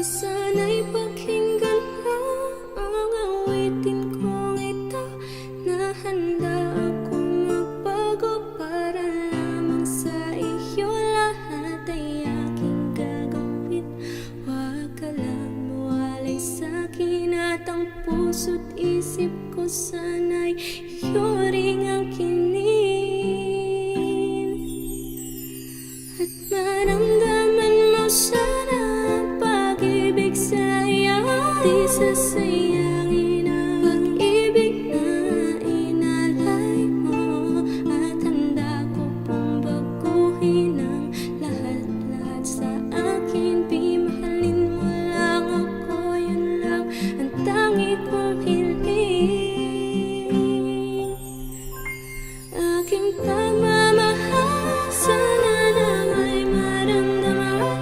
Sana'y pakinggan mo ang awitin kong ito, na handa akong magbago para lamang sa iyo. Lahat ay aking gagawin, huwag ka lang mawalay sa'kin, at ang puso't isip ko sana'y iyo ring angkinin. At maramdaman mo sana di sasayangin ang pag-ibig na inalay mo, at handa ko pong baguhin ang lahat-lahat sa akin. Di mahalin mo lang ako, yun lang ang tangi kong hiling. Aking pagmamahal sana na may maramdaman,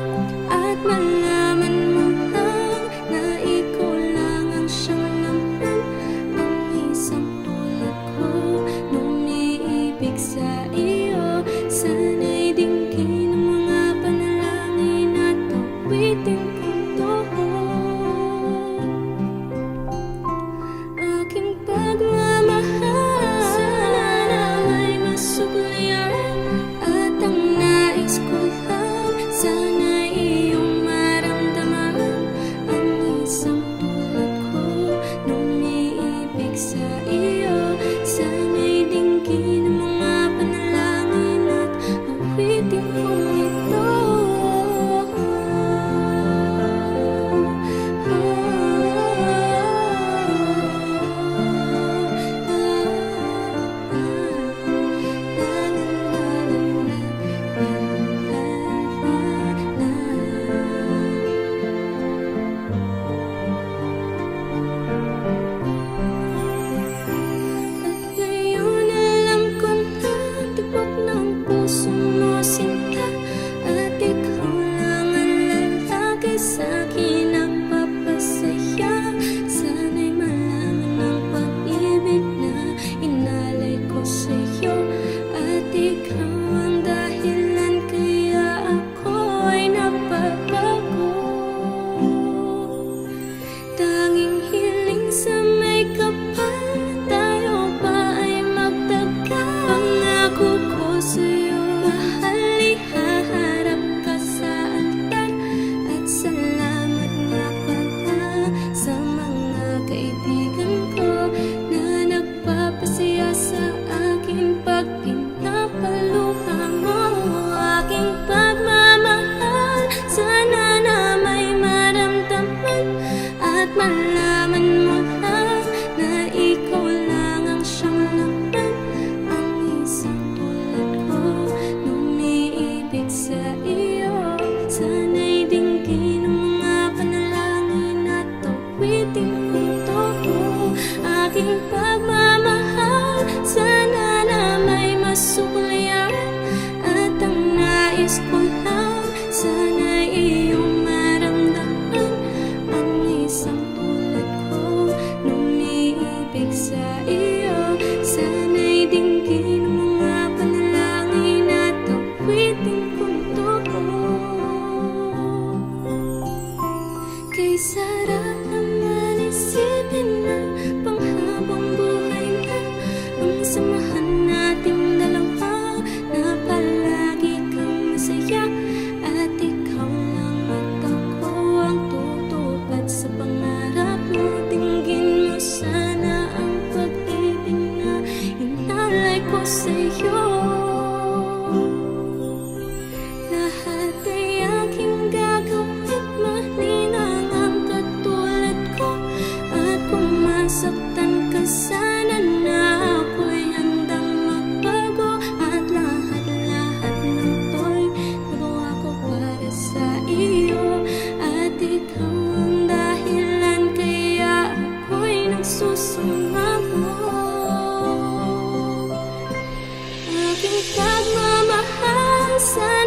at malaman mo sa iyo. Sana'y dinggin ang mga panalangin at awitin kong toho. Aking pagmamahal sana na may masuklian, at ang nais ko lang sana'y iyong maramdaman. Ang isang tulad ko nung umiibig sa iyo. Sana'y dinggin ang awitin kong ito. At ngayon alam ko na tibok ng puso mo sinta, at ikaw lang ang lalaki sa'kin nagpapasaya. Sana'y malaman ang pag-ibig na inalay ko sa'yo, at ikaw ang dahilan kaya ako ay napabago. Tanging hiling sa may kapal, tayo ba ay magtagal? Pangako ko sa'yo, mahal, ihaharap ka sa altar. At salamat nga pala sa mga kaibigan ko na nagpapasaya sa akin pag pinapaluha mo. Aking pagmamahal sana na may maramdaman, at malaman mo lang na ikaw lang ang siyang laman. Ang isang tulad ko nung umiibig sa iyo. Sana'y dinggin ang mga panalangin at awitin kong toho. Aking pagmamahal sana na may masuklian, at ang nais ko lang sana'y iyong maramdaman. Ang isang tulad ko nung umiibig sa iyo. Sana'y dinggin ang mga panalangin at awitin kong toho. Kay sarap naman isipin na panghabang buhay na ang samahan nating dalawa, na palagi kang masaya, at ikaw lang at ako ang tutupad sa pangarap mo. Dinggin mo sana ang pag-ibig na inalay ko sa'yo. Lahat ay aking gagawin, malinang ang katulad ko, at kung masaktan ka sana na ako'y handang magbago. At lahat-lahat ng to'y nagawa ko para sa iyo, at ikaw ang dahilan kaya ako'y nagsusunod. sa